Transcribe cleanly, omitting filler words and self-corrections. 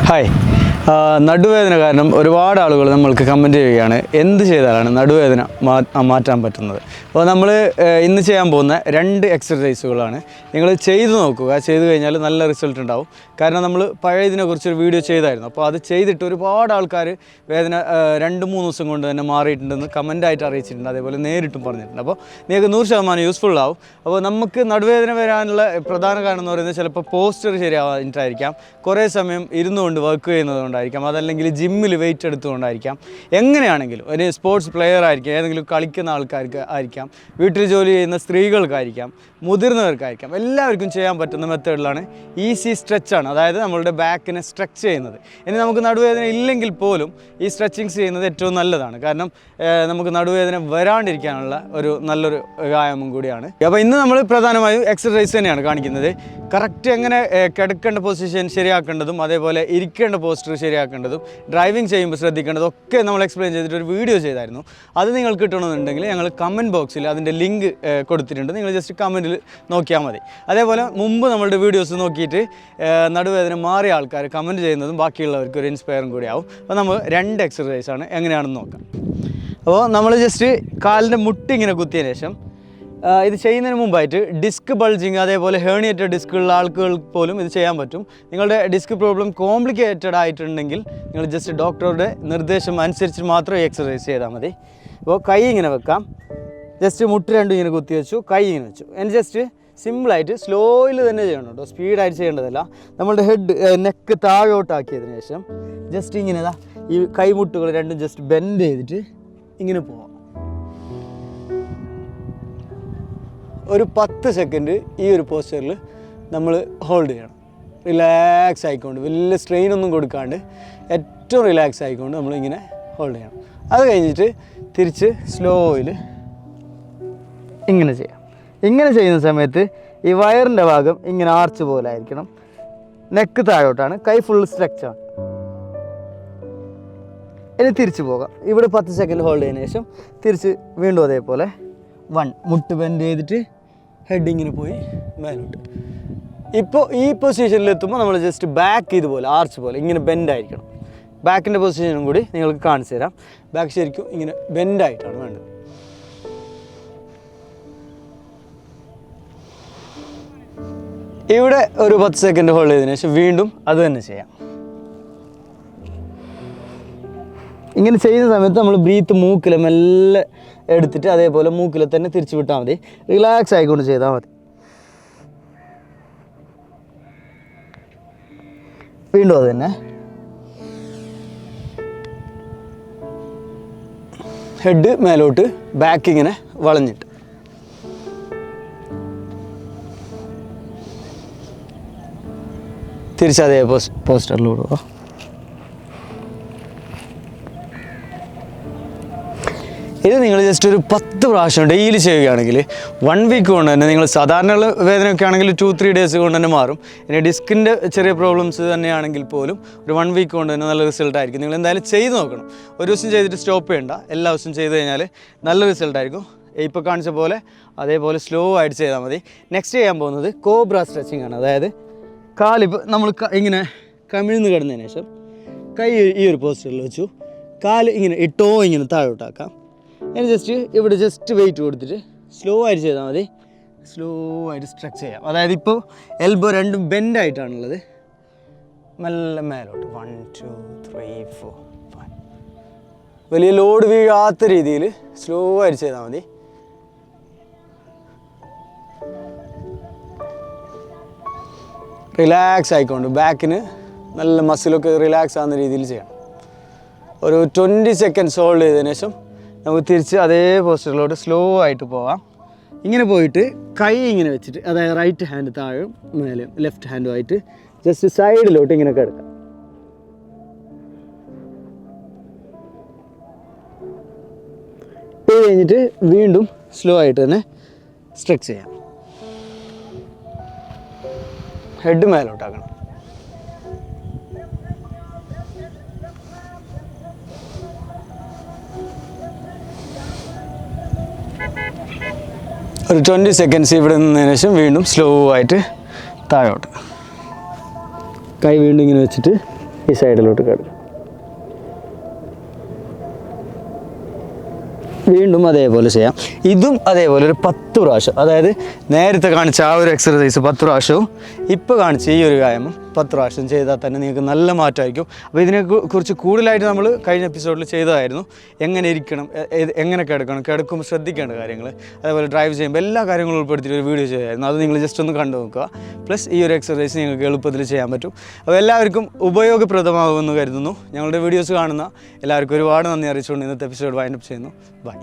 Hi. നടുവേദന കാരണം ഒരുപാട് ആളുകൾ നമ്മൾക്ക് കമൻറ്റ് ചെയ്യുകയാണ് എന്ത് ചെയ്താലാണ് നടുവേദന മാറ്റാൻ പറ്റുന്നത്. അപ്പോൾ നമ്മൾ ഇന്ന് ചെയ്യാൻ പോകുന്ന 2 എക്സർസൈസുകളാണ്. നിങ്ങൾ ചെയ്തു നോക്കുക. ചെയ്തു കഴിഞ്ഞാൽ നല്ല റിസൾട്ട് ഉണ്ടാവും. കാരണം നമ്മൾ പഴയതിനെക്കുറിച്ചൊരു വീഡിയോ ചെയ്തായിരുന്നു. അപ്പോൾ അത് ചെയ്തിട്ട് ഒരുപാട് ആൾക്കാർ വേദന 2-3 ദിവസം കൊണ്ട് തന്നെ മാറിയിട്ടുണ്ടെന്ന് കമൻറ്റായിട്ട് അറിയിച്ചിട്ടുണ്ട്. അതേപോലെ നേരിട്ടും പറഞ്ഞിട്ടുണ്ട്. അപ്പോൾ നിങ്ങൾക്ക് 100% യൂസ്ഫുൾ ആവും. അപ്പോൾ നമുക്ക് നടുവേദന വരാനുള്ള പ്രധാന കാരണം എന്ന് പറയുന്നത് ചിലപ്പോൾ പോസ്റ്റർ ശരിയാവാനിട്ടായിരിക്കാം, കുറേ സമയം ഇരുന്നുകൊണ്ട് വർക്ക് ചെയ്യുന്നതുകൊണ്ടായിരിക്കാം, അതല്ലെങ്കിൽ ജിമ്മിൽ വെയിറ്റ് എടുത്തുകൊണ്ടായിരിക്കാം. എങ്ങനെയാണെങ്കിലും ഒരു സ്പോർട്സ് പ്ലെയർ ആയിരിക്കാം, ഏതെങ്കിലും കളിക്കുന്ന ആൾക്കാർക്ക് ആയിരിക്കാം, വീട്ടിൽ ജോലി ചെയ്യുന്ന സ്ത്രീകൾക്കായിരിക്കാം, മുതിർന്നവർക്കായിരിക്കാം, എല്ലാവർക്കും ചെയ്യാൻ പറ്റുന്ന മെത്തേഡിലാണ് ഈസി സ്ട്രെച്ചാണ്. അതായത് നമ്മളുടെ ബാക്കിനെ സ്ട്രെച്ച് ചെയ്യുന്നത്. ഇനി നമുക്ക് നടുവേദന ഇല്ലെങ്കിൽ പോലും ഈ സ്ട്രെച്ചിങ്സ് ചെയ്യുന്നത് ഏറ്റവും നല്ലതാണ്. കാരണം നമുക്ക് നടുവേദന വരാണ്ടിരിക്കാനുള്ള ഒരു നല്ലൊരു വ്യായാമം കൂടിയാണ്. അപ്പോൾ ഇന്ന് നമ്മൾ പ്രധാനമായും എക്സർസൈസ് തന്നെയാണ് കാണിക്കുന്നത്. കറക്റ്റ് എങ്ങനെ കിടക്കേണ്ട പൊസിഷൻ ശരിയാക്കേണ്ടതും അതേപോലെ ഇരിക്കേണ്ട പോസ്റ്റർ ശരിയാക്കേണ്ടതും ഡ്രൈവിംഗ് ചെയ്യുമ്പോൾ ശ്രദ്ധിക്കേണ്ടതും ഒക്കെ നമ്മൾ എക്സ്പ്ലെയിൻ ചെയ്തിട്ട് ഒരു വീഡിയോ ചെയ്തായിരുന്നു. അത് നിങ്ങൾക്ക് കിട്ടണമെന്നുണ്ടെങ്കിൽ ഞങ്ങൾ കമൻറ്റ് ബോക്സിൽ അതിൻ്റെ ലിങ്ക് കൊടുത്തിട്ടുണ്ട്. നിങ്ങൾ ജസ്റ്റ് കമൻറ്റിൽ നോക്കിയാൽ മതി. അതേപോലെ മുമ്പ് നമ്മളുടെ വീഡിയോസ് നോക്കിയിട്ട് നടുവേദന മാറിയ ആൾക്കാർ കമൻറ്റ് ചെയ്യുന്നതും ബാക്കിയുള്ളവർക്ക് ഒരു ഇൻസ്പയറും കൂടിയാവും. അപ്പോൾ നമ്മൾ 2 എക്സർസൈസാണ് എങ്ങനെയാണെന്ന് നോക്കാം. അപ്പോൾ നമ്മൾ ജസ്റ്റ് കാലിൻ്റെ മുട്ടി ഇങ്ങനെ കുത്തിയതിന് ശേഷം ഇത് ചെയ്യുന്നതിന് മുമ്പായിട്ട് ഡിസ്ക് ബൾജിങ് അതേപോലെ ഹേർണിയേറ്റഡ് ഡിസ്കുള്ള ആൾക്കാർക്ക് പോലും ഇത് ചെയ്യാൻ പറ്റും. നിങ്ങളുടെ ഡിസ്ക് പ്രോബ്ലം കോംപ്ലിക്കേറ്റഡ് ആയിട്ടുണ്ടെങ്കിൽ നിങ്ങൾ ജസ്റ്റ് ഡോക്ടറുടെ നിർദ്ദേശം അനുസരിച്ച് മാത്രം എക്സർസൈസ് ചെയ്താൽ മതി. അപ്പോൾ കൈ ഇങ്ങനെ വെക്കാം. ജസ്റ്റ് മുട്ട് രണ്ടും ഇങ്ങനെ കുത്തി വെച്ചു, കൈ ഇങ്ങനെ വെച്ചു. ഇനി ജസ്റ്റ് സിമ്പിളായിട്ട് സ്ലോയിൽ തന്നെ ചെയ്യണം കേട്ടോ, സ്പീഡായിട്ട് ചെയ്യേണ്ടതല്ല. നമ്മളുടെ നെക്ക് താഴോട്ടാക്കിയതിന് ശേഷം ജസ്റ്റ് ഇങ്ങനെ ഈ കൈമുട്ടുകൾ രണ്ടും ജസ്റ്റ് ബെൻഡ് ചെയ്തിട്ട് ഇങ്ങനെ പോവാം. ഒരു 10 സെക്കൻഡ് ഈ ഒരു പോസ്റ്ററിൽ നമ്മൾ ഹോൾഡ് ചെയ്യണം. റിലാക്സ് ആയിക്കൊണ്ട്, വലിയ സ്ട്രെയിനൊന്നും കൊടുക്കാണ്ട് ഏറ്റവും റിലാക്സ് ആയിക്കൊണ്ട് നമ്മളിങ്ങനെ ഹോൾഡ് ചെയ്യണം. അത് കഴിഞ്ഞിട്ട് തിരിച്ച് സ്ലോയിൽ ഇങ്ങനെ ചെയ്യാം. ഇങ്ങനെ ചെയ്യുന്ന സമയത്ത് ഈ വയറിൻ്റെ ഭാഗം ഇങ്ങനെ ആർച്ച് പോലെ ആയിരിക്കണം. നെക്ക് താഴോട്ടാണ്, കൈ ഫുൾ സ്ട്രെച്ചാണ്. ഇനി തിരിച്ച് പോകാം. ഇവിടെ 10 സെക്കൻഡ് ഹോൾഡ് ചെയ്തതിന് ശേഷം തിരിച്ച് വീണ്ടും അതേപോലെ 1 മുട്ട് ബെൻഡ് ചെയ്തിട്ട് ഹെഡിങ്ങിന് പോയി മേലോട്ട്. ഇപ്പോൾ ഈ പൊസിഷനിലെത്തുമ്പോൾ നമ്മൾ ജസ്റ്റ് ബാക്ക് ഇതുപോലെ ആർച്ച് പോലെ ഇങ്ങനെ ബെൻഡായിരിക്കണം. ബാക്കിൻ്റെ പൊസിഷനും കൂടി നിങ്ങൾക്ക് കാണിച്ചു തരാം. ബാക്ക് ശരിക്കും ഇങ്ങനെ ബെൻഡായിട്ടാണ് വേണ്ടത്. ഇവിടെ ഒരു 10 സെക്കൻഡ് ഹോൾഡ് ചെയ്തതിന് ശേഷം വീണ്ടും അത് തന്നെ ചെയ്യാം. ഇങ്ങനെ ചെയ്യുന്ന സമയത്ത് നമ്മൾ ബ്രീത്ത് മൂക്കിൽ മെല്ലെ എടുത്തിട്ട് അതേപോലെ മൂക്കിൽ തന്നെ തിരിച്ചു വിട്ടാൽ മതി. റിലാക്സ് ആയിക്കൊണ്ട് ചെയ്താൽ മതി. വീണ്ടും അത് തന്നെ. ഹെഡ് മേലോട്ട്, ബാക്ക് ഇങ്ങനെ വളഞ്ഞിട്ട്. തിരിച്ചതേ പോസ്റ്ററിലൂടെ പോവാം. ഇത് നിങ്ങൾ ജസ്റ്റ് ഒരു 10 പ്രാവശ്യം ഡെയിലി ചെയ്യുകയാണെങ്കിൽ 1 വീക്ക് കൊണ്ട് തന്നെ നിങ്ങൾ സാധാരണ വേദനയൊക്കെ ആണെങ്കിൽ 2-3 ഡേയ്സ് കൊണ്ട് തന്നെ മാറും. ഇനി ഡിസ്കിൻ്റെ ചെറിയ പ്രോബ്ലംസ് തന്നെയാണെങ്കിൽ പോലും ഒരു 1 വീക്ക് കൊണ്ട് തന്നെ നല്ല റിസൾട്ടായിരിക്കും. നിങ്ങൾ എന്തായാലും ചെയ്ത് നോക്കണം. ഒരു ദിവസം ചെയ്തിട്ട് സ്റ്റോപ്പ് ചെയ്യണ്ട. എല്ലാ ദിവസവും ചെയ്ത് കഴിഞ്ഞാൽ നല്ല റിസൾട്ടായിരിക്കും. ഇപ്പോൾ കാണിച്ച പോലെ അതേപോലെ സ്ലോ ആയിട്ട് ചെയ്താൽ മതി. നെക്സ്റ്റ് ചെയ്യാൻ പോകുന്നത് കോബ്ര സ്ട്രെച്ചിങ് ആണ്. അതായത് കാലിപ്പോൾ നമ്മൾ ഇങ്ങനെ കമിഴ്ന്ന് കിടന്നതിന് ശേഷം കൈ ഈ ഒരു പോസ്റ്ററിൽ വെച്ചു, കാല് ഇങ്ങനെ ഇട്ടോ ഇങ്ങനെ താഴോട്ടാക്കാം. ഇനി ജസ്റ്റ് ഇവിടെ ജസ്റ്റ് വെയിറ്റ് കൊടുത്തിട്ട് സ്ലോ ആയിട്ട് ചെയ്താൽ മതി. സ്ലോ ആയിട്ട് സ്ട്രെച്ച് ചെയ്യാം. അതായത് ഇപ്പോൾ എൽബോ രണ്ടും ബെൻഡായിട്ടാണുള്ളത്. മെല്ലെ മേലോട്ട് 1 2 3 4 5. വലിയ ലോഡ് വീഴാത്ത രീതിയിൽ സ്ലോ ആയിട്ട് ചെയ്താൽ മതി. റിലാക്സ് ആയിക്കൊണ്ട് ബാക്കിന് നല്ല മസിലൊക്കെ റിലാക്സ് ആകുന്ന രീതിയിൽ ചെയ്യണം. ഒരു 20 സെക്കൻഡ്സ് ഹോൾഡ് ചെയ്തതിന് ശേഷം നമുക്ക് തിരിച്ച് അതേ പോസ്റ്ററിലോട്ട് സ്ലോ ആയിട്ട് പോവാം. ഇങ്ങനെ പോയിട്ട് കൈ ഇങ്ങനെ വെച്ചിട്ട്, അതായത് റൈറ്റ് ഹാൻഡ് താഴെയും മേലെയും ലെഫ്റ്റ് ഹാൻഡുമായിട്ട് ജസ്റ്റ് സൈഡിലോട്ട് ഇങ്ങനെ കിടക്കാം. ഇത് കഴിഞ്ഞിട്ട് വീണ്ടും സ്ലോ ആയിട്ട് തന്നെ സ്ട്രെച്ച് ചെയ്യാം. ഹെഡ് മേലോട്ടാക്കണം. ഒരു 20 സെക്കൻഡ്സ് ഇവിടെ നിന്നതിന് ശേഷം വീണ്ടും സ്ലോ ആയിട്ട് താഴോട്ട്. കൈ വീണ്ടും ഇങ്ങനെ വെച്ചിട്ട് ഈ സൈഡിലോട്ട് കിടക്കും. വീണ്ടും അതേപോലെ ചെയ്യാം. ഇതും അതേപോലെ ഒരു 10 പ്രാവശ്യം, അതായത് നേരത്തെ കാണിച്ച ആ ഒരു എക്സർസൈസ് 10 പ്രാവശ്യവും ഇപ്പോൾ കാണിച്ച ഈ ഒരു വ്യായാമം 10 പ്രാവശ്യം ചെയ്താൽ തന്നെ നിങ്ങൾക്ക് നല്ല മാറ്റമായിരിക്കും. അപ്പോൾ ഇതിനെക്കുറിച്ച് കൂടുതലായിട്ട് നമ്മൾ കഴിഞ്ഞ എപ്പിസോഡിൽ ചെയ്തതായിരുന്നു. എങ്ങനെ ഇരിക്കണം, എങ്ങനെ കിടക്കുമ്പോൾ ശ്രദ്ധിക്കേണ്ട കാര്യങ്ങൾ, അതേപോലെ ഡ്രൈവ് ചെയ്യുമ്പോൾ എല്ലാ കാര്യങ്ങളും ഉൾപ്പെടുത്തിയിട്ട് ഒരു വീഡിയോ ചെയ്തായിരുന്നു. അത് നിങ്ങൾ ജസ്റ്റ് ഒന്ന് കണ്ടു നോക്കുക. പ്ലസ് ഈ ഒരു എക്സർസൈസ് നിങ്ങൾക്ക് എളുപ്പത്തിൽ ചെയ്യാൻ പറ്റും. അപ്പോൾ എല്ലാവർക്കും ഉപയോഗപ്രദമാകുമെന്ന് കരുതുന്നു. ഞങ്ങളുടെ വീഡിയോസ് കാണുന്ന എല്ലാവർക്കും ഒരുപാട് നന്ദി അറിയിച്ചുകൊണ്ട് ഇന്നത്തെ എപ്പിസോഡ് വൈൻഡപ്പ് ചെയ്യുന്നു. ബൈ.